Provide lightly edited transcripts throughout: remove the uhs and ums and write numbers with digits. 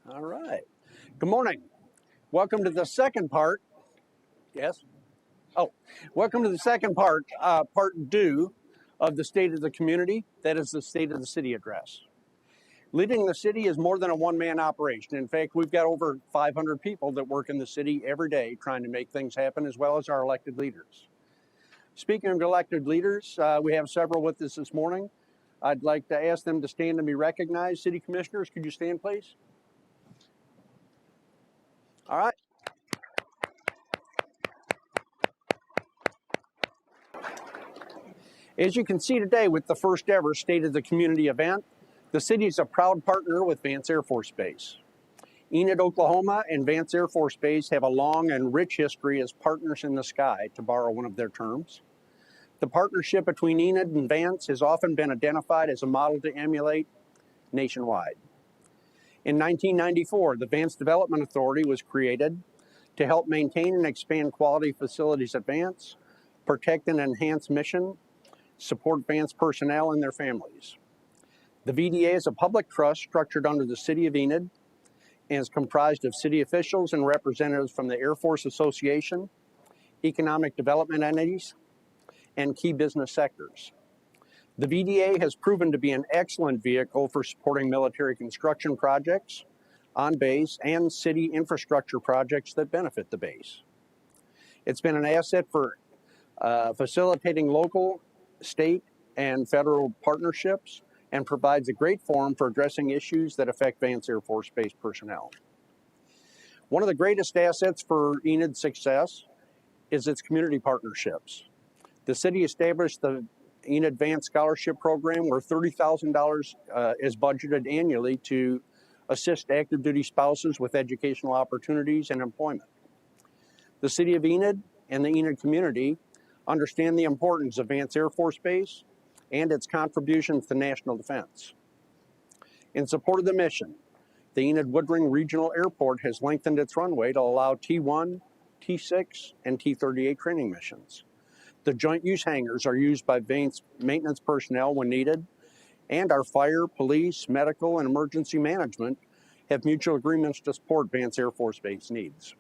All right. Good morning. Welcome to the second part. Yes? Oh, welcome to the second part, part two of the State of the Community. That is the State of the City address. Leading the city is more than a one-man operation. In fact, we've got over 500 people that work in the city every day trying to make things happen, as well as our elected leaders. Speaking of elected leaders, we have several with us this morning. I'd like to ask them to stand and be recognized. City Commissioners, could you stand, please? All right. As you can see today with the first ever State of the Community event, the city is a proud partner with Vance Air Force Base. Enid, Oklahoma and Vance Air Force Base have a long and rich history as partners in the sky, to borrow one of their terms. The partnership between Enid and Vance has often been identified as a model to emulate nationwide. In 1994, the Vance Development Authority was created to help maintain and expand quality facilities at Vance, protect and enhance mission, support Vance personnel and their families. The VDA is a public trust structured under the City of Enid and is comprised of city officials and representatives from the Air Force Association, economic development entities, and key business sectors. The VDA has proven to be an excellent vehicle for supporting military construction projects on base and city infrastructure projects that benefit the base. It's been an asset for facilitating local, state, and federal partnerships and provides a great forum for addressing issues that affect Vance Air Force Base personnel. One of the greatest assets for Enid's success is its community partnerships. The city established the Enid Vance Scholarship Program, where $30,000 is budgeted annually to assist active duty spouses with educational opportunities and employment. The City of Enid and the Enid community understand the importance of Vance Air Force Base and its contributions to national defense. In support of the mission, the Enid Woodring Regional Airport has lengthened its runway to allow T1, T6, and T38 training missions. The joint use hangars are used by Vance maintenance personnel when needed, and our fire, police, medical, and emergency management have mutual agreements to support Vance Air Force Base needs.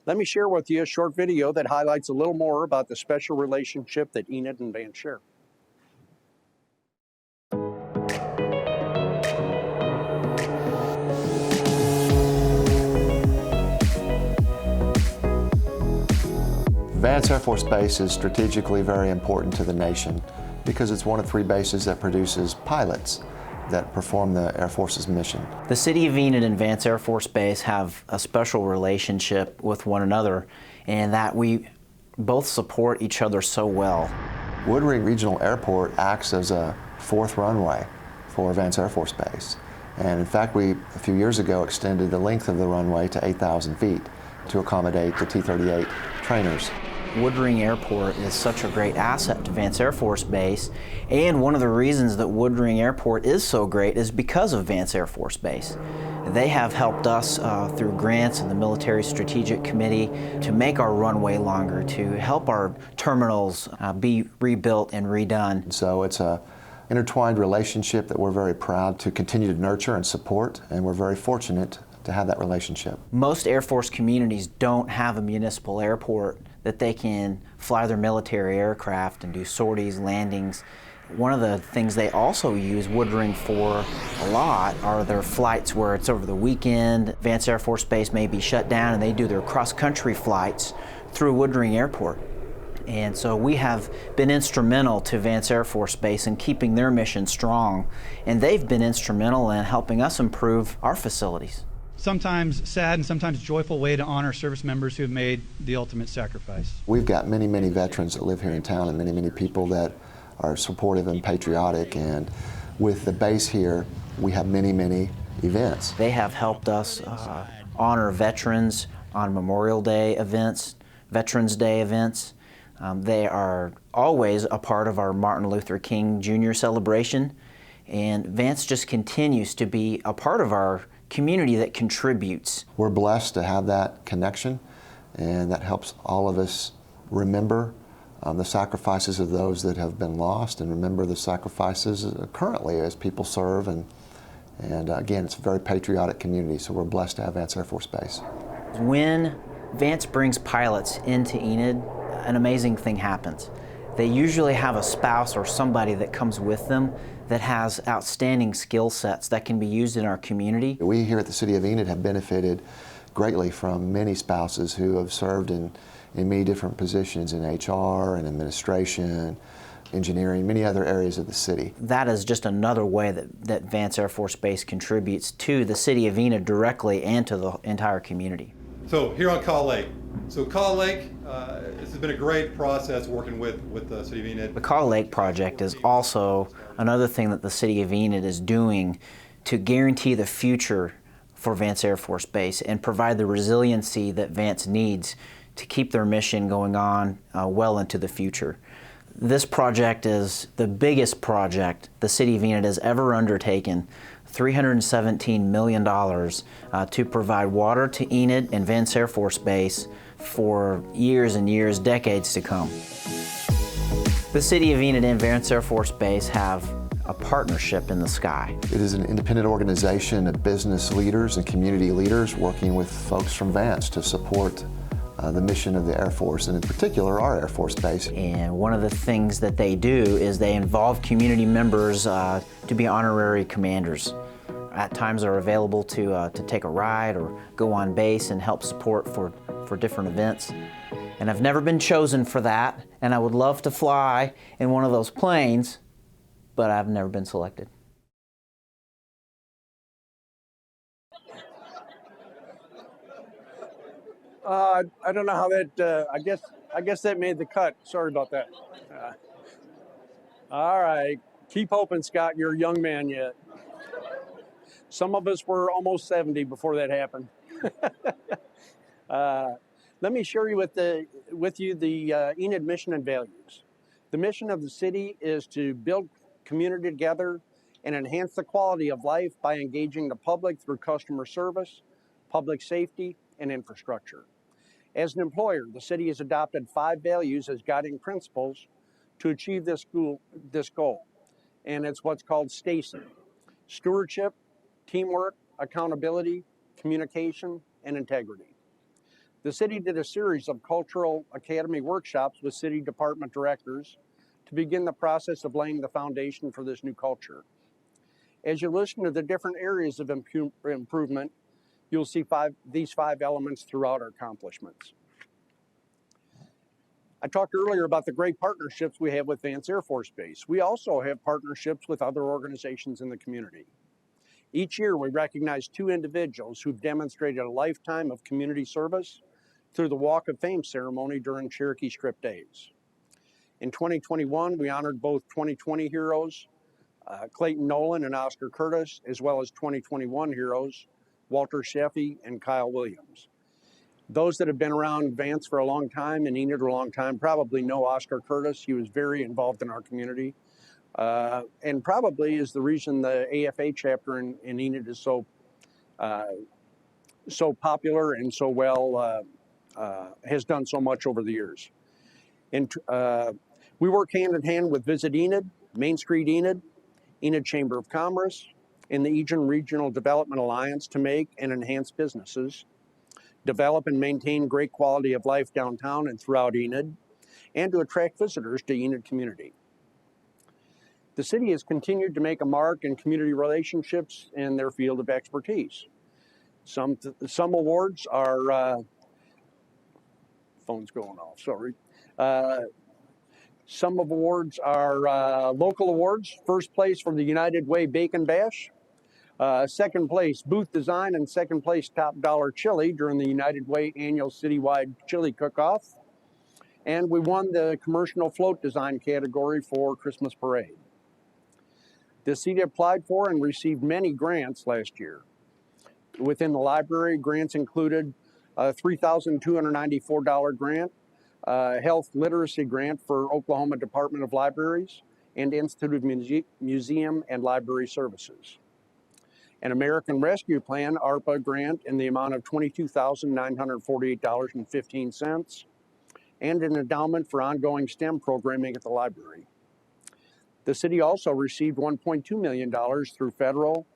Let me share with you a short video that highlights a little more about the special relationship that Enid and Vance share. Vance Air Force Base is strategically very important to the nation because it's one of 3 bases that produces pilots that perform the Air Force's mission. The City of Enid and Vance Air Force Base have a special relationship with one another, and that we both support each other so well. Woodring Regional Airport acts as a 4th runway for Vance Air Force Base. And in fact, we, a few years ago, extended the length of the runway to 8,000 feet to accommodate the T-38 trainers. Woodring Airport is such a great asset to Vance Air Force Base, and one of the reasons that Woodring Airport is so great is because of Vance Air Force Base. They have helped us through grants and the Military Strategic Committee to make our runway longer, to help our terminals be rebuilt and redone. So it's an intertwined relationship that we're very proud to continue to nurture and support, and we're very fortunate to have that relationship. Most Air Force communities don't have a municipal airport that they can fly their military aircraft and do sorties, landings. One of the things they also use Woodring for a lot are their flights where it's over the weekend. Vance Air Force Base may be shut down and they do their cross-country flights through Woodring Airport. And so we have been instrumental to Vance Air Force Base in keeping their mission strong, and they've been instrumental in helping us improve our facilities. Sometimes sad and sometimes joyful way to honor service members who have made the ultimate sacrifice. We've got many, many veterans that live here in town and many, many people that are supportive and patriotic, and with the base here, we have many, many events. They have helped us honor veterans on Memorial Day events, Veterans Day events. They are always a part of our Martin Luther King Jr. celebration, and Vance just continues to be a part of our community that contributes. We're blessed to have that connection, and that helps all of us remember the sacrifices of those that have been lost, and remember the sacrifices currently as people serve and And again, it's a very patriotic community, so we're blessed to have Vance Air Force Base. When Vance brings pilots into Enid, an amazing thing happens. They usually have a spouse or somebody that comes with them that has outstanding skill sets that can be used in our community. We here at the City of Enid have benefited greatly from many spouses who have served in many different positions in HR and administration, engineering, many other areas of the city. That is just another way that Vance Air Force Base contributes to the City of Enid directly and to the entire community. So here on Call Lake. So Call Lake, this has been a great process working with the City of Enid. The Call Lake project is also another thing that the City of Enid is doing to guarantee the future for Vance Air Force Base and provide the resiliency that Vance needs to keep their mission going on well into the future. This project is the biggest project the City of Enid has ever undertaken, $317 million to provide water to Enid and Vance Air Force Base for years and years, decades to come. The City of Enid and Vance Air Force Base have a partnership in the sky. It is an independent organization of business leaders and community leaders working with folks from Vance to support the mission of the Air Force, and in particular our Air Force Base. And one of the things that they do is they involve community members to be honorary commanders. At times they're available to take a ride or go on base and help support for different events. And I've never been chosen for that, and I would love to fly in one of those planes, but I've never been selected. I don't know how that. I guess that made the cut. Sorry about that. All right, keep hoping, Scott. You're a young man yet. Some of us were almost 70 before that happened. Let me share with you the Enid mission and values. The mission of the city is to build community together and enhance the quality of life by engaging the public through customer service, public safety, and infrastructure. As an employer, the city has adopted 5 values as guiding principles to achieve this goal. And it's what's called STACY: stewardship, teamwork, accountability, communication, and integrity. The city did a series of cultural academy workshops with city department directors to begin the process of laying the foundation for this new culture. As you listen to the different areas of improvement, you'll see these 5 elements throughout our accomplishments. I talked earlier about the great partnerships we have with Vance Air Force Base. We also have partnerships with other organizations in the community. Each year, we recognize 2 individuals who've demonstrated a lifetime of community service through the Walk of Fame ceremony during Cherokee Strip Days. In 2021, we honored both 2020 heroes, Clayton Nolan and Oscar Curtis, as well as 2021 heroes, Walter Sheffey and Kyle Williams. Those that have been around Vance for a long time and Enid for a long time probably know Oscar Curtis. He was very involved in our community, and probably is the reason the AFA chapter in Enid is so popular and so well, has done so much over the years. And we work hand in hand with Visit Enid, Main Street Enid, Enid Chamber of Commerce, and the Enid Regional Development Alliance to make and enhance businesses, develop and maintain great quality of life downtown and throughout Enid, and to attract visitors to Enid community. The city has continued to make a mark in community relationships in their field of expertise. Some awards are, phone's going off, sorry. Some awards are local awards. First place from the United Way Bacon Bash. Second place, Booth Design, and second place, Top Dollar Chili during the United Way annual citywide chili cook-off. And we won the commercial float design category for Christmas Parade. The city applied for and received many grants last year. Within the library, grants included a $3,294 grant, health literacy grant for Oklahoma Department of Libraries, and Institute of Museum and Library Services. An American Rescue Plan ARPA grant in the amount of $22,948.15, and an endowment for ongoing STEM programming at the library. The city also received $1.2 million through federal,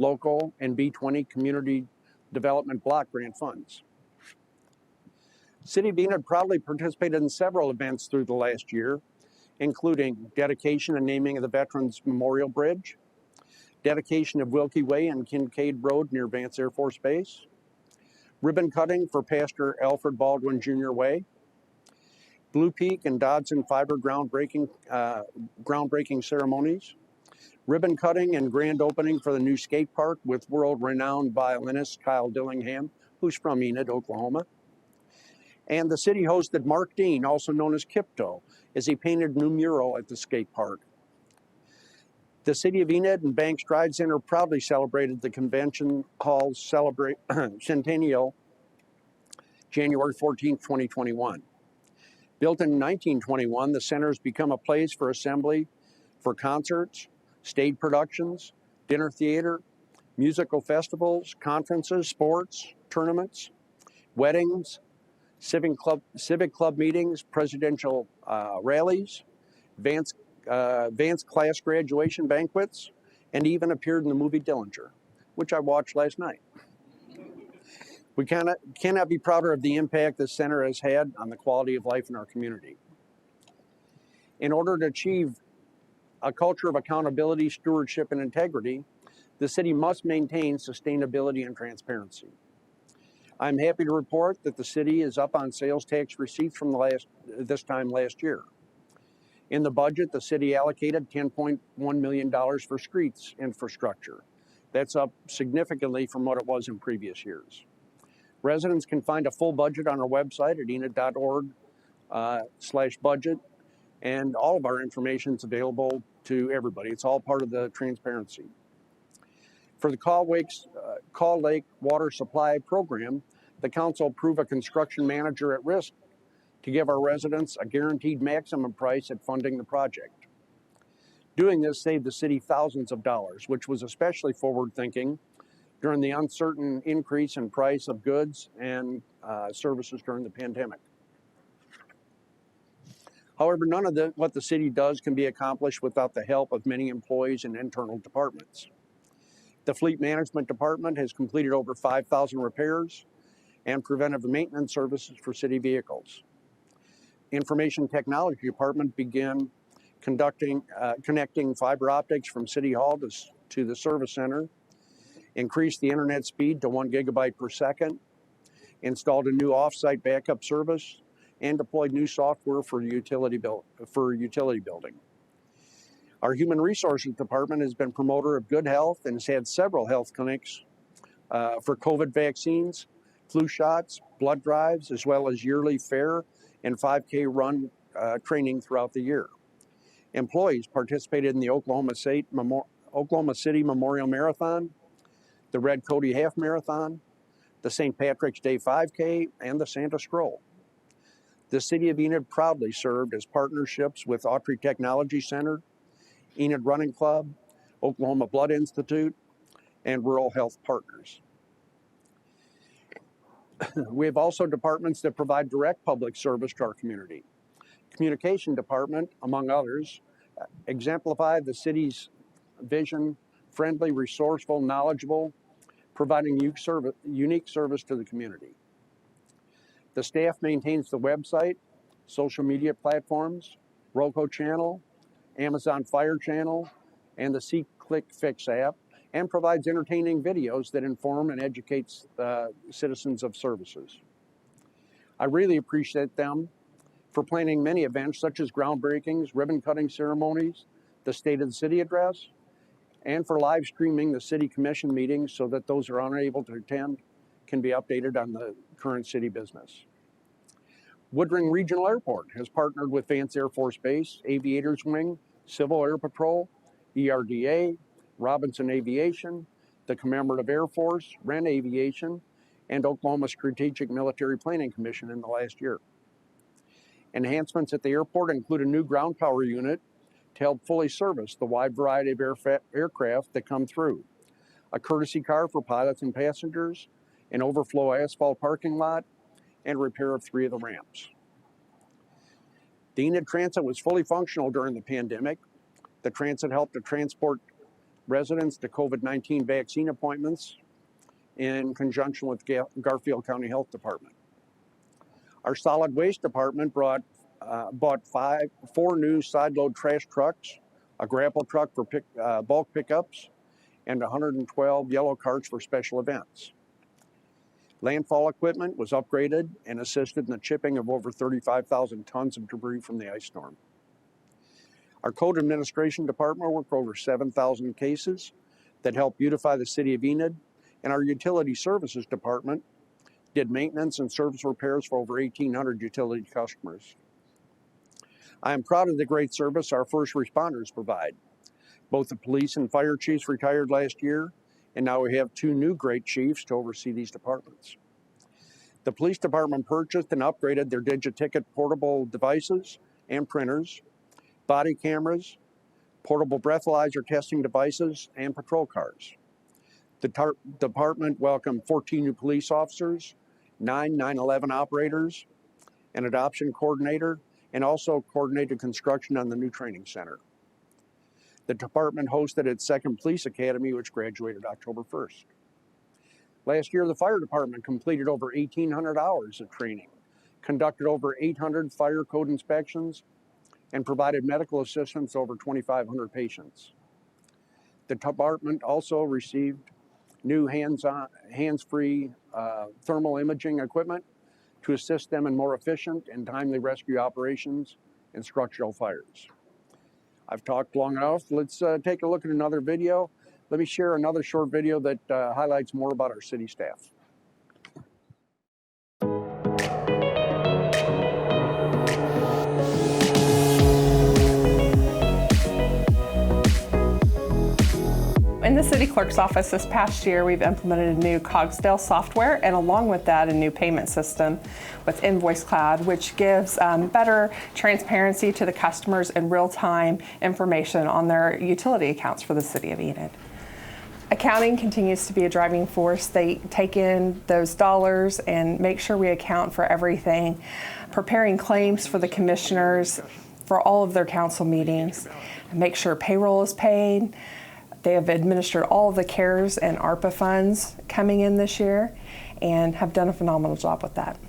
local, and B20 community development block grant funds. City of Enid proudly participated in several events through the last year, including dedication and naming of the Veterans Memorial Bridge, dedication of Wilkie Way and Kincaid Road near Vance Air Force Base, ribbon cutting for Pastor Alfred Baldwin Jr. Way, Blue Peak and Dodson Fiber groundbreaking ceremonies, ribbon cutting and grand opening for the new skate park with world-renowned violinist Kyle Dillingham, who's from Enid, Oklahoma. And the city hosted Mark Dean, also known as Kipto, as he painted a new mural at the skate park. The City of Enid and Bank Stride Center proudly celebrated the Convention Hall's centennial January 14, 2021. Built in 1921, the center has become a place for assembly for concerts, stage productions, dinner theater, musical festivals, conferences, sports, tournaments, weddings, civic club meetings, presidential rallies, Vance class graduation banquets, and even appeared in the movie Dillinger, which I watched last night. We cannot be prouder of the impact this center has had on the quality of life in our community. In order to achieve a culture of accountability, stewardship, and integrity, the city must maintain sustainability and transparency. I'm happy to report that the city is up on sales tax receipts from this time last year. In the budget, the city allocated $10.1 million for streets infrastructure. That's up significantly from what it was in previous years. Residents can find a full budget on our website at enid.org/budget, and all of our information is available to everybody. It's all part of the transparency. For the Call Lake Water Supply Program, the council approved a construction manager at risk to give our residents a guaranteed maximum price at funding the project. Doing this saved the city thousands of dollars, which was especially forward-thinking during the uncertain increase in price of goods and services during the pandemic. However, none of what the city does can be accomplished without the help of many employees and internal departments. The Fleet Management Department has completed over 5,000 repairs and preventive maintenance services for city vehicles. Information Technology Department began connecting fiber optics from City Hall to the service center, increased the internet speed to 1 gigabyte per second, installed a new off-site backup service, and deployed new software for utility building. Our Human Resources Department has been promoter of good health and has had several health clinics for COVID vaccines, flu shots, blood drives, as well as yearly fair and 5K run training throughout the year. Employees participated in the Oklahoma City Memorial Marathon, the Red Cody Half Marathon, the St. Patrick's Day 5K, and the Santa Stroll. The City of Enid proudly served as partnerships with Autry Technology Center, Enid Running Club, Oklahoma Blood Institute, and Rural Health Partners. We have also departments that provide direct public service to our community. Communication Department, among others, exemplified the city's vision: friendly, resourceful, knowledgeable, providing unique service to the community. The staff maintains the website, social media platforms, Roku channel, Amazon Fire channel, and the See Click Fix app, and provides entertaining videos that inform and educate citizens of services. I really appreciate them for planning many events such as groundbreakings, ribbon cutting ceremonies, the State of the City address, and for live streaming the City Commission meetings so that those who are unable to attend can be updated on the current city business. Woodring Regional Airport has partnered with Vance Air Force Base, Aviators Wing, Civil Air Patrol, ERDA, Robinson Aviation, the Commemorative Air Force, Wren Aviation, and Oklahoma Strategic Military Planning Commission in the last year. Enhancements at the airport include a new ground power unit to help fully service the wide variety of aircraft that come through, a courtesy car for pilots and passengers, an overflow asphalt parking lot, and repair of 3 of the ramps. The Enid Transit was fully functional during the pandemic. The transit helped to transport residents to COVID-19 vaccine appointments in conjunction with Garfield County Health Department. Our solid waste department bought 4 new side load trash trucks, a grapple truck for bulk pickups, and 112 yellow carts for special events. Landfall equipment was upgraded and assisted in the chipping of over 35,000 tons of debris from the ice storm. Our code administration department worked over 7,000 cases that helped beautify the city of Enid, and our utility services department did maintenance and service repairs for over 1,800 utility customers. I am proud of the great service our first responders provide. Both the police and fire chiefs retired last year, and now we have 2 new great chiefs to oversee these departments. The police department purchased and upgraded their Digiticket portable devices and printers, body cameras, portable breathalyzer testing devices, and patrol cars. The department welcomed 14 new police officers, 9 9/11 operators, an adoption coordinator, and also coordinated construction on the new training center. The department hosted its 2nd police academy, which graduated October 1st. Last year, the fire department completed over 1,800 hours of training, conducted over 800 fire code inspections, and provided medical assistance to over 2,500 patients. The department also received new hands-free thermal imaging equipment to assist them in more efficient and timely rescue operations in structural fires. I've talked long enough. Let's take a look at another video. Let me share another short video that highlights more about our city staff. In the city clerk's office this past year, we've implemented a new Cogsdale software, and along with that, a new payment system with Invoice Cloud, which gives better transparency to the customers and real-time information on their utility accounts for the city of Enid. Accounting continues to be a driving force. They take in those dollars and make sure we account for everything, preparing claims for the commissioners for all of their council meetings, make sure payroll is paid. They have administered all of the CARES and ARPA funds coming in this year and have done a phenomenal job with that.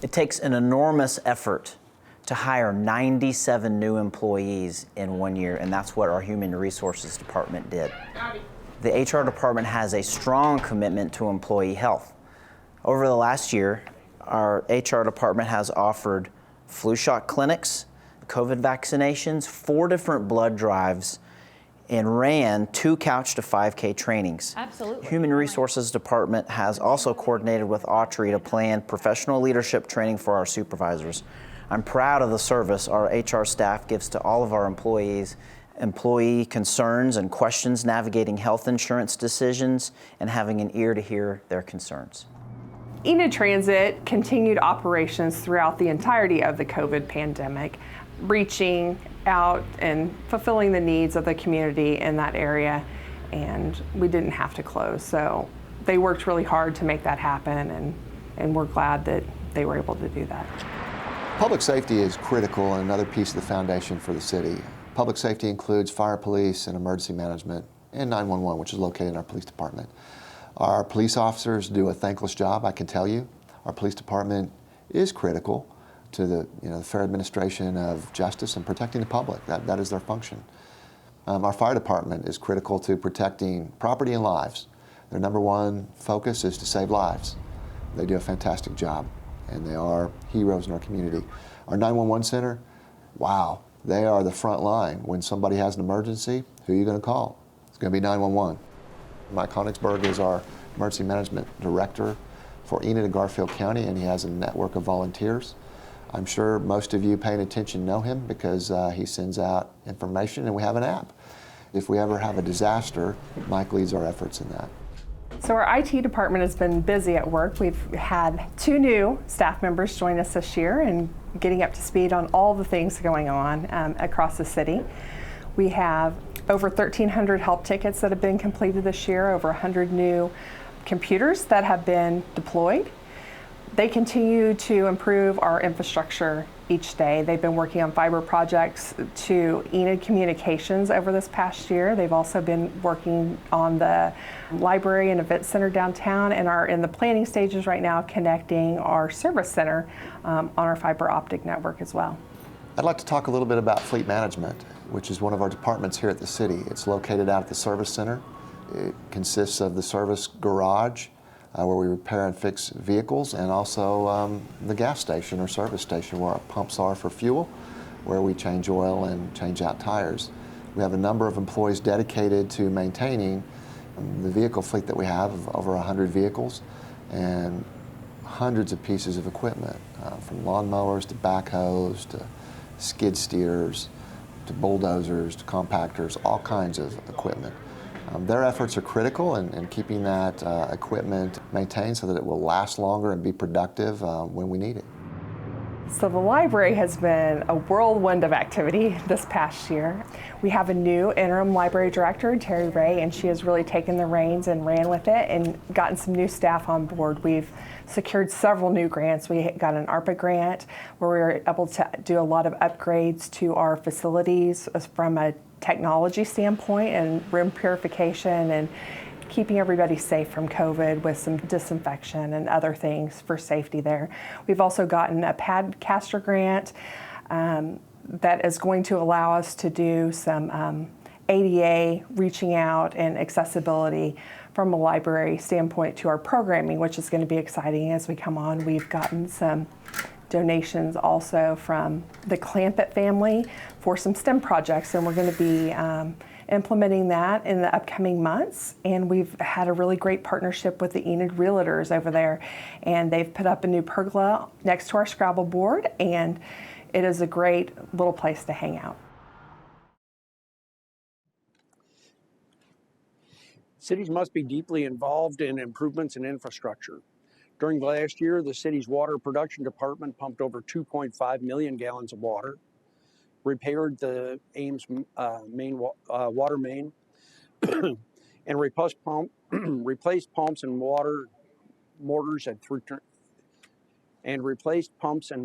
It takes an enormous effort to hire 97 new employees in 1 year, and that's what our Human Resources Department did. The HR department has a strong commitment to employee health. Over the last year, our HR department has offered flu shot clinics, COVID vaccinations, 4 different blood drives, and ran 2 Couch to 5K trainings. Absolutely. Human Resources Department has also coordinated with Autry to plan professional leadership training for our supervisors. I'm proud of the service our HR staff gives to all of our employees, employee concerns and questions, navigating health insurance decisions, and having an ear to hear their concerns. Enid Transit continued operations throughout the entirety of the COVID pandemic, reaching out and fulfilling the needs of the community in that area, and we didn't have to close. So they worked really hard to make that happen, and we're glad that they were able to do that. Public safety is critical and another piece of the foundation for the city. Public safety includes fire, police, and emergency management, and 911, which is located in our police department. Our police officers do a thankless job, I can tell you. Our police department is critical to the fair administration of justice and protecting the public. That is their function. Our fire department is critical to protecting property and lives. Their number one focus is to save lives. They do a fantastic job, and they are heroes in our community. Our 911 center, wow, they are the front line. When somebody has an emergency, who are you going to call? It's going to be 911. Mike Konigsberg is our emergency management director for Enid and Garfield County, and he has a network of volunteers. I'm sure most of you paying attention know him because he sends out information, and we have an app. If we ever have a disaster, Mike leads our efforts in that. So our IT department has been busy at work. We've had 2 new staff members join us this year and getting up to speed on all the things going on across the city. We have over 1,300 help tickets that have been completed this year, over 100 new computers that have been deployed. They continue to improve our infrastructure each day. They've been working on fiber projects to Enid communications over this past year. They've also been working on the library and event center downtown and are in the planning stages right now connecting our service center on our fiber optic network as well. I'd like to talk a little bit about fleet management, which is one of our departments here at the city. It's located out at the service center. It consists of the service garage, where we repair and fix vehicles, and also the gas station or service station where our pumps are for fuel, where we change oil and change out tires. We have a number of employees dedicated to maintaining the vehicle fleet that we have of over 100 vehicles and hundreds of pieces of equipment, from lawnmowers to backhoes to skid steers to bulldozers to compactors, all kinds of equipment. Their efforts are critical in keeping that equipment maintained so that it will last longer and be productive when we need it. So the library has been a whirlwind of activity this past year. We have a new interim library director, Terry Ray, and she has really taken the reins and ran with it and gotten some new staff on board. We've secured several new grants. We got an ARPA grant where we were able to do a lot of upgrades to our facilities from a technology standpoint and room purification and keeping everybody safe from COVID with some disinfection and other things for safety there. We've also gotten a pad caster grant that is going to allow us to do some ADA reaching out and accessibility from a library standpoint to our programming, which is going to be exciting as we come on. We've gotten some donations also from the Clampett family for some STEM projects, and we're going to be implementing that in the upcoming months. And we've had a really great partnership with the Enid realtors over there, and they've put up a new pergola next to our Scrabble board, and it is a great little place to hang out. Cities must be deeply involved in improvements in infrastructure. During the last year, the city's water production department pumped over 2.5 million gallons of water, repaired the Ames water main, and replaced pumps and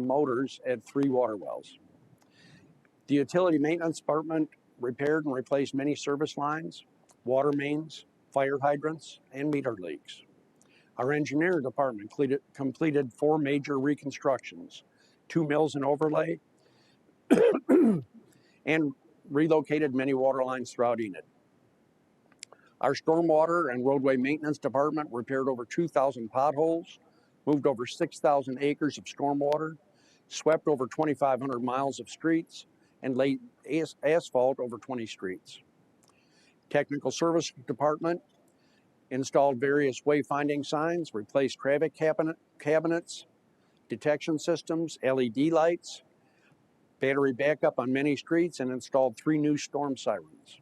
motors at three water wells. The utility maintenance department repaired and replaced many service lines, water mains, fire hydrants, and meter leaks. Our engineering department completed 4 major reconstructions, 2 mills and overlay, and relocated many water lines throughout Enid. Our stormwater and roadway maintenance department repaired over 2,000 potholes, moved over 6,000 acres of stormwater, swept over 2,500 miles of streets, and laid asphalt over 20 streets. Technical service department installed various wayfinding signs, replaced traffic cabinets, detection systems, LED lights, battery backup on many streets, and installed 3 new storm sirens.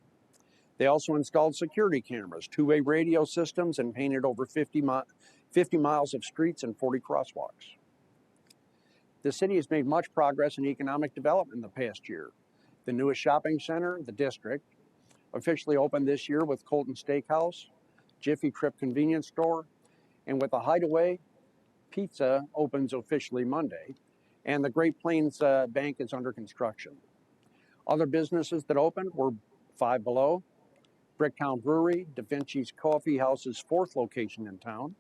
They also installed security cameras, 2-way radio systems, and painted over 50 miles of streets and 40 crosswalks. The city has made much progress in economic development in the past year. The newest shopping center, the District, officially opened this year with Colton Steakhouse, Jiffy Trip convenience store, and with a Hideaway, Pizza opens officially Monday, and the Great Plains Bank is under construction. Other businesses that opened were Five Below, Bricktown Brewery, Da Vinci's Coffee House's 4th location in town,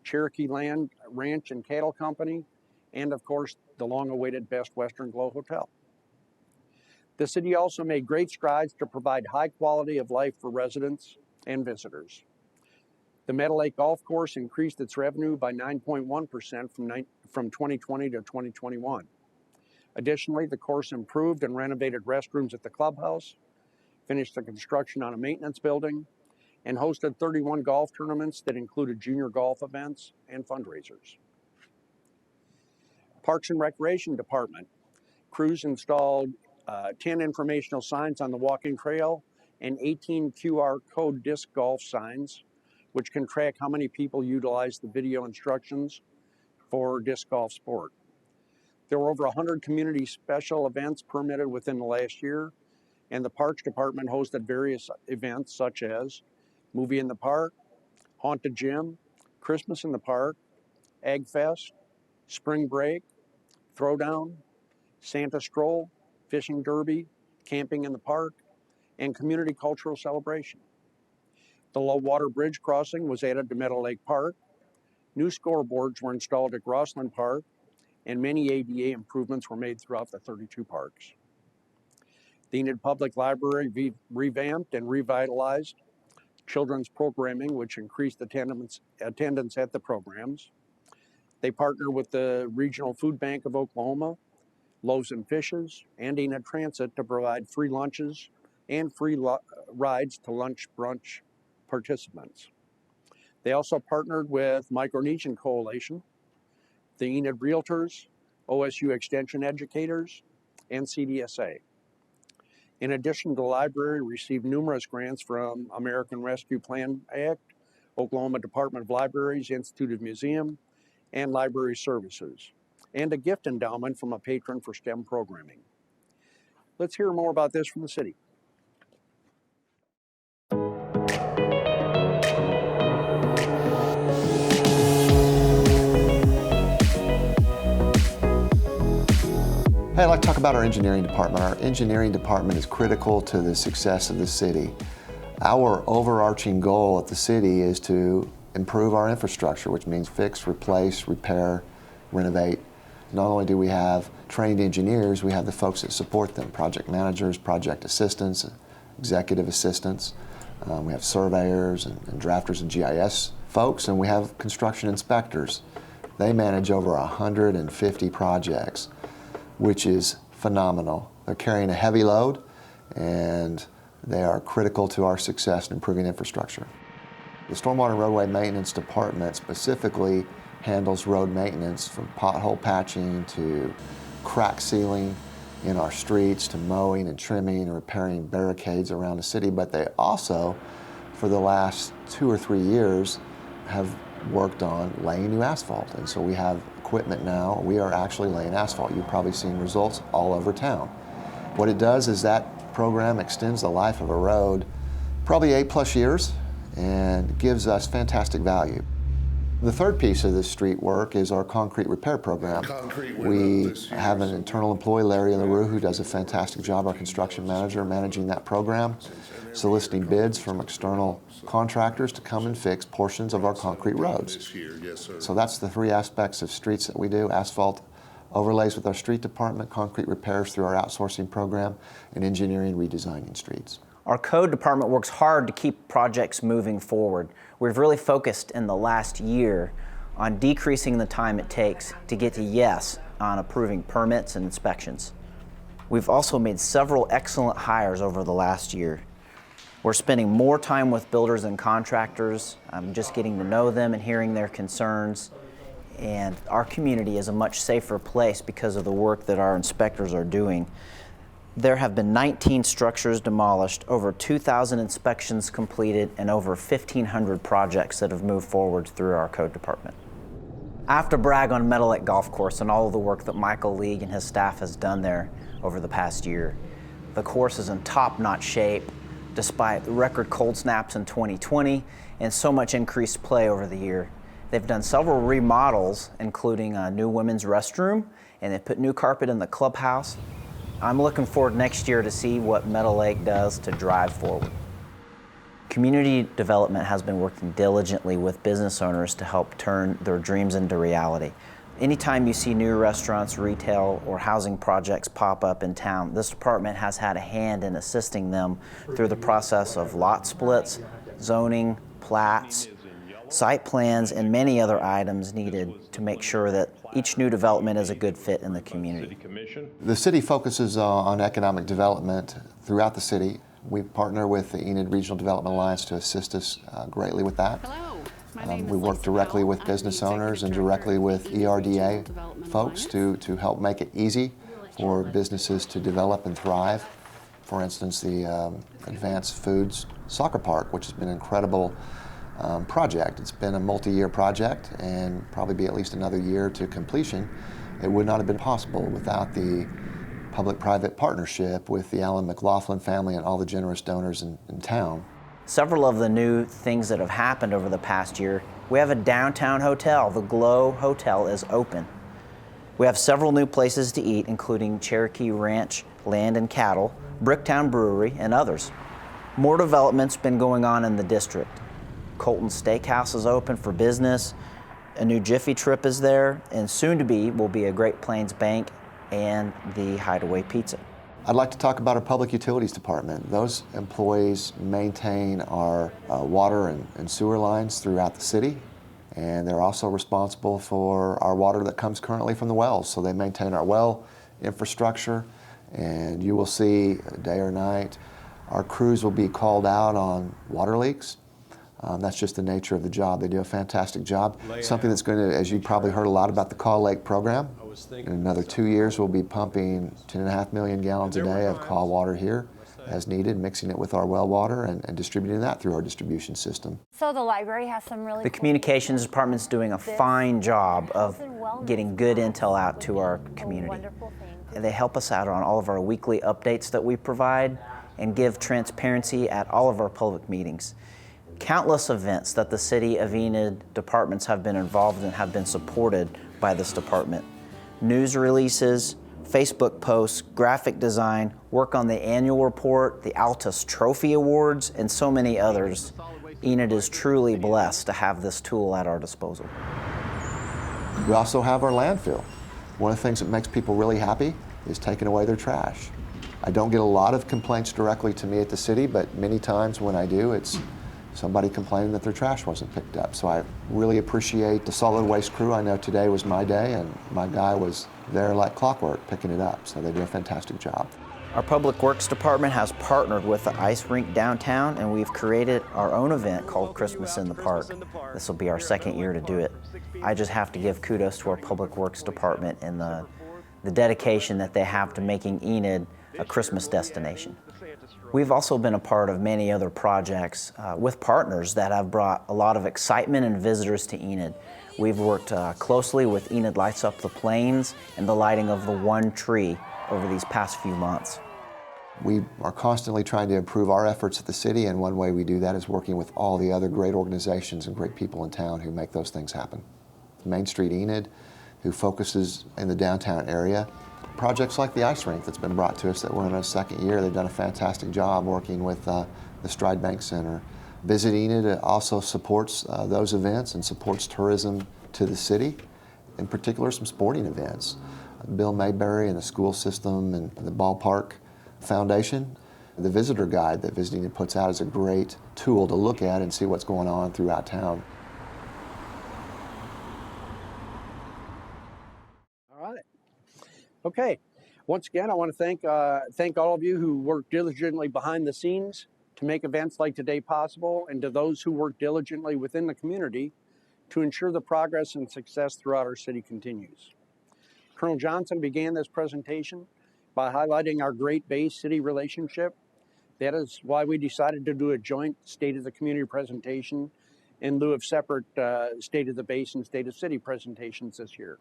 Cherokee Land Ranch and Cattle Company, and of course, the long-awaited Best Western Glow Hotel. The city also made great strides to provide high quality of life for residents and visitors. The Meadow Lake Golf Course increased its revenue by 9.1% from 2020 to 2021. Additionally, the course improved and renovated restrooms at the clubhouse, finished the construction on a maintenance building, and hosted 31 golf tournaments that included junior golf events and fundraisers. Parks and Recreation Department crews installed 10 informational signs on the walking trail and 18 QR code disc golf signs, which can track how many people utilize the video instructions for disc golf sport. There were over 100 community special events permitted within the last year, and the Parks Department hosted various events such as Movie in the Park, Haunted Gym, Christmas in the Park, Ag Fest, Spring Break, Throwdown, Santa Stroll, Fishing Derby, Camping in the Park, and Community Cultural Celebration. The low water bridge crossing was added to Meadow Lake Park. New scoreboards were installed at Grossland Park, and many ADA improvements were made throughout the 32 parks. The Enid Public Library revamped and revitalized children's programming, which increased attendance at the programs. They partnered with the Regional Food Bank of Oklahoma, Loaves and Fishes, and Enid Transit to provide free lunches and free rides to lunch brunch participants. They also partnered with Micronesian Coalition, the Enid Realtors, OSU Extension Educators, and CDSA. In addition, the library received numerous grants from American Rescue Plan Act, Oklahoma Department of Libraries, Institute of Museum, and Library Services, and a gift endowment from a patron for STEM programming. Let's hear more about this from the city. Hey, I'd like to talk about our engineering department. Our engineering department is critical to the success of the city. Our overarching goal at the city is to improve our infrastructure, which means fix, replace, repair, renovate. Not only do we have trained engineers, we have the folks that support them, project managers, project assistants, executive assistants. We have surveyors and drafters and GIS folks, and we have construction inspectors. They manage over 150 projects, which is phenomenal. They're carrying a heavy load, and they are critical to our success in improving infrastructure. The Stormwater and Roadway Maintenance Department specifically handles road maintenance, from pothole patching to crack sealing in our streets to mowing and trimming and repairing barricades around the city. But they also, for the last 2 or 3 years, have worked on laying new asphalt. And so we have equipment now. We are actually laying asphalt. You've probably seen results all over town. What it does is that program extends the life of a road probably 8+ years and gives us fantastic value. The third piece of this street work is our concrete repair program. We have an internal employee, Larry LaRue, who does a fantastic job, our construction manager, managing that program, soliciting bids from external contractors to come and fix portions of our concrete roads. So that's the 3 aspects of streets that we do: asphalt overlays with our street department, concrete repairs through our outsourcing program, and engineering redesigning streets. Our code department works hard to keep projects moving forward. We've really focused in the last year on decreasing the time it takes to get to yes on approving permits and inspections. We've also made several excellent hires over the last year. We're spending more time with builders and contractors, just getting to know them and hearing their concerns. And our community is a much safer place because of the work that our inspectors are doing. There have been 19 structures demolished, over 2,000 inspections completed, and over 1,500 projects that have moved forward through our code department. I have to brag on Meadow Lake Golf Course and all of the work that Michael League and his staff has done there over the past year. The course is in top-notch shape, despite record cold snaps in 2020 and so much increased play over the year. They've done several remodels, including a new women's restroom, and they've put new carpet in the clubhouse. I'm looking forward next year to see what Meadow Lake does to drive forward. Community development has been working diligently with business owners to help turn their dreams into reality. Anytime you see new restaurants, retail, or housing projects pop up in town, this department has had a hand in assisting them through the process of lot splits, zoning, plats, site plans, and many other items needed to make sure that each new development is a good fit in the community. The city focuses on economic development throughout the city. We partner with the Enid Regional Development Alliance to assist us greatly with that. Hello, We work directly with business owners and directly with ERDA folks to help make it easy for businesses to develop and thrive. For instance, the Advanced Foods Soccer Park, which has been an incredible project. It's been a multi-year project and probably be at least another year to completion. It would not have been possible without the public-private partnership with the Allen McLaughlin family and all the generous donors in town. Several of the new things that have happened over the past year We have a downtown hotel. The Glow Hotel is open. We have several new places to eat, including Cherokee Ranch Land and Cattle, Bricktown Brewery, and others. More development's been going on in the district. Colton Steakhouse is open for business. A new Jiffy Trip is there, and soon to be will be a Great Plains Bank and the Hideaway Pizza. I'd like to talk about our Public Utilities Department. Those employees maintain our water and sewer lines throughout the city, and they're also responsible for our water that comes currently from the wells. So they maintain our well infrastructure, and you will see day or night, our crews will be called out on water leaks. That's just the nature of the job. They do a fantastic job. Something that's going to, as you probably heard a lot about the Call Lake program, in another 2 years we'll be pumping 10.5 million gallons a day of call water here as needed, mixing it with our well water and distributing that through our distribution system. So the library has some really The communications department's doing a fine job of getting good intel out to our community. They help us out on all of our weekly updates that we provide and give transparency at all of our public meetings. Countless events that the City of Enid departments have been involved in have been supported by this department. News releases, Facebook posts, graphic design, work on the annual report, the Altus Trophy Awards, and so many others. Enid is truly blessed to have this tool at our disposal. We also have our landfill. One of the things that makes people really happy is taking away their trash. I don't get a lot of complaints directly to me at the city, but many times when I do, it's somebody complaining that their trash wasn't picked up. So I really appreciate the solid waste crew. I know today was my day, and my guy was there like clockwork picking it up. So they do a fantastic job. Our Public Works Department has partnered with the ice rink downtown, and we've created our own event called Christmas in the Park. This will be our second year to do it. I just have to give kudos to our Public Works Department and the dedication that they have to making Enid a Christmas destination. We've also been a part of many other projects with partners that have brought a lot of excitement and visitors to Enid. We've worked closely with Enid Lights Up the Plains and the lighting of the One Tree over these past few months. We are constantly trying to improve our efforts at the city, and one way we do that is working with all the other great organizations and great people in town who make those things happen. Main Street Enid, who focuses in the downtown area. Projects like the ice rink that's been brought to us that we're in our second year, they've done a fantastic job working with the Stride Bank Center. Visit Enid also supports those events and supports tourism to the city, in particular some sporting events. Bill Mayberry and the school system and the ballpark foundation. The visitor guide that Visit Enid puts out is a great tool to look at and see what's going on throughout town. Okay, once again, I want to thank all of you who work diligently behind the scenes to make events like today possible, and to those who work diligently within the community to ensure the progress and success throughout our city continues. Colonel Johnson began this presentation by highlighting our great Bay-City relationship. That is why we decided to do a joint State of the Community presentation in lieu of separate State of the Basin, State of City presentations this year.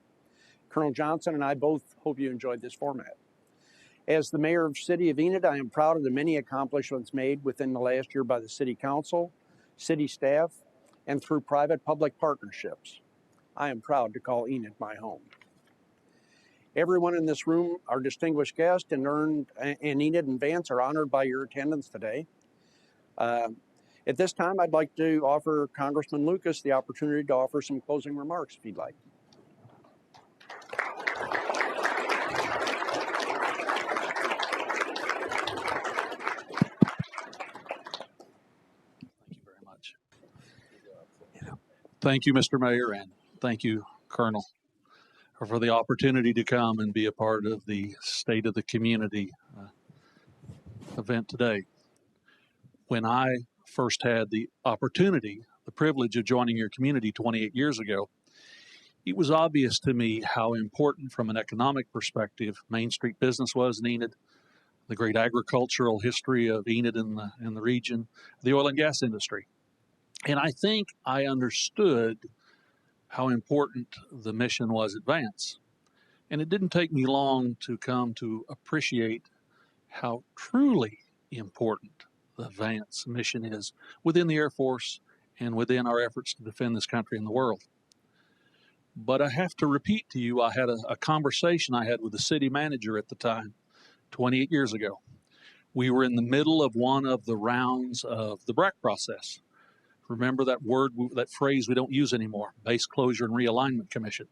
Colonel Johnson and I both hope you enjoyed this format. As the Mayor of the City of Enid, I am proud of the many accomplishments made within the last year by the City Council, city staff, and through private-public partnerships. I am proud to call Enid my home. Everyone in this room, our distinguished guests, and Enid and Vance are honored by your attendance today. At this time, I'd like to offer Congressman Lucas the opportunity to offer some closing remarks, if he'd like. Thank you, Mr. Mayor, and thank you, Colonel, for the opportunity to come and be a part of the State of the Community event today. When I first had the opportunity, the privilege of joining your community 28 years ago, it was obvious to me how important from an economic perspective Main Street business was in Enid, the great agricultural history of Enid in the region, the oil and gas industry. And I think I understood how important the mission was at Vance. And it didn't take me long to come to appreciate how truly important the Vance mission is within the Air Force and within our efforts to defend this country and the world. But I have to repeat to you, I had a conversation I had with the city manager at the time, 28 years ago. We were in the middle of one of the rounds of the BRAC process. Remember that word, that phrase we don't use anymore, Base Closure and Realignment Commission.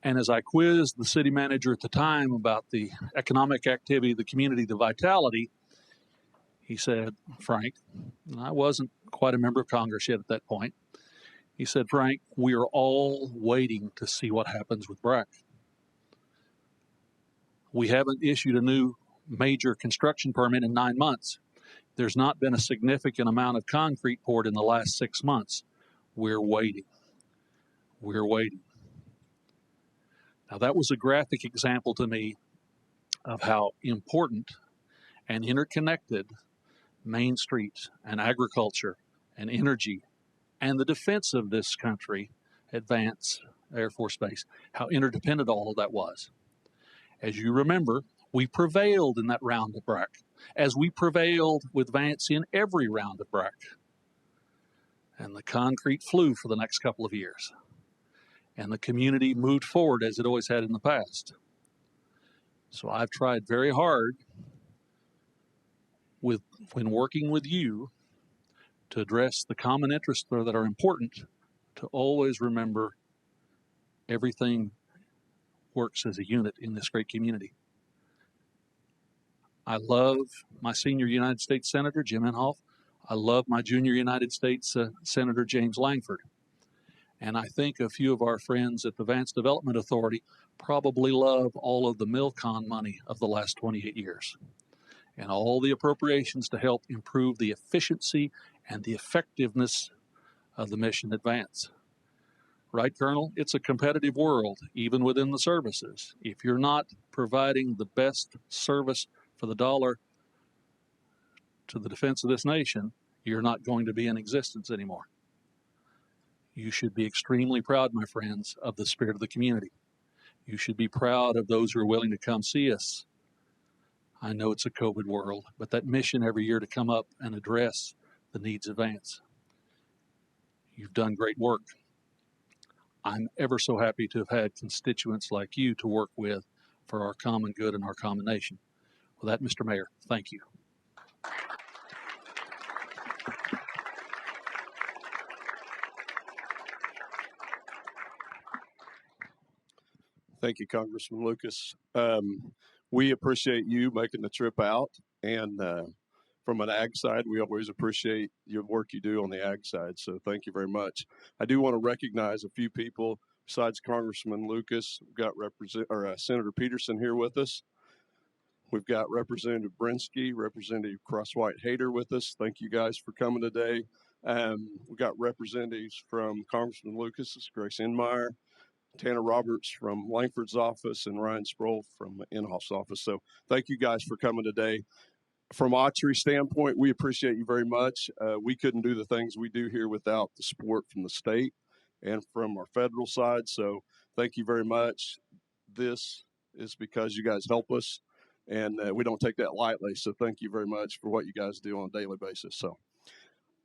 And as I quizzed the city manager at the time about the economic activity, the community, the vitality, he said, Frank, and I wasn't quite a member of Congress yet at that point, he said, Frank, we are all waiting to see what happens with BRAC. We haven't issued a new major construction permit in 9 months. There's not been a significant amount of concrete poured in the last 6 months. We're waiting. We're waiting. Now, that was a graphic example to me of how important and interconnected Main Street and agriculture and energy and the defense of this country at Vance Air Force Base, how interdependent all of that was. As you remember, we prevailed in that round of BRAC, as we prevailed with Vance in every round of BRAC. And the concrete flew for the next couple of years. And the community moved forward as it always had in the past. So I've tried very hard when working with you to address the common interests that are important, to always remember everything works as a unit in this great community. I love my senior United States Senator, Jim Inhofe. I love my junior United States Senator, James Langford. And I think a few of our friends at the Vance Development Authority probably love all of the MilCon money of the last 28 years and all the appropriations to help improve the efficiency and the effectiveness of the mission at Vance. Right, Colonel? It's a competitive world, even within the services. If you're not providing the best service for the dollar to the defense of this nation, you're not going to be in existence anymore. You should be extremely proud, my friends, of the spirit of the community. You should be proud of those who are willing to come see us. I know it's a COVID world, but that mission every year to come up and address the needs of Vance. You've done great work. I'm ever so happy to have had constituents like you to work with for our common good and our common nation. With that, Mr. Mayor, thank you. Thank you, Congressman Lucas. We appreciate you making the trip out. And from an ag side, we always appreciate your work you do on the ag side. So thank you very much. I do want to recognize a few people besides Congressman Lucas. We've got Senator Peterson here with us. We've got Representative Brinsky, Representative Crosswhite-Hader with us. Thank you guys for coming today. We've got representatives from Congressman Lucas's, Grace Enmeyer, Tanner Roberts from Langford's office, and Ryan Sproul from Inhofe's office. So thank you guys for coming today. From Autry standpoint, we appreciate you very much. We couldn't do the things we do here without the support from the state and from our federal side. So thank you very much. This is because you guys help us, and we don't take that lightly. So thank you very much for what you guys do on a daily basis. So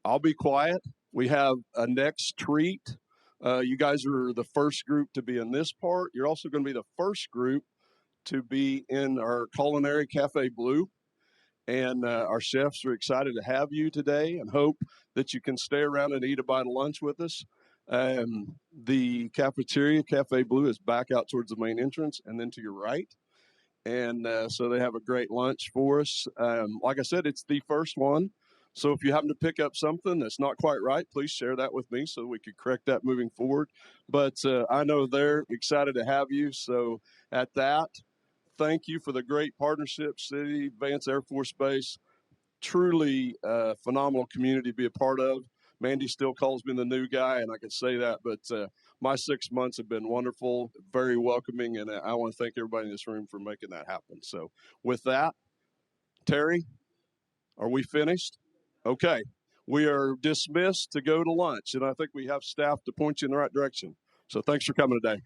I'll be quiet. We have a next treat. You guys are the first group to be in this part. You're also going to be the first group to be in our Culinary Cafe Blue. And our chefs are excited to have you today and hope that you can stay around and eat a bite of lunch with us. The cafeteria, Cafe Blue, is back out towards the main entrance and then to your right. And so they have a great lunch for us. Like I said, it's the first one. So if you happen to pick up something that's not quite right, please share that with me so we could correct that moving forward. But I know they're excited to have you. So at that, thank you for the great partnership, City, Vance Air Force Base. Truly phenomenal community to be a part of. Mandy still calls me the new guy, and I can say that, but my 6 months have been wonderful, very welcoming, and I want to thank everybody in this room for making that happen. So with that, Terry, are we finished? Okay. We are dismissed to go to lunch, and I think we have staff to point you in the right direction. So thanks for coming today.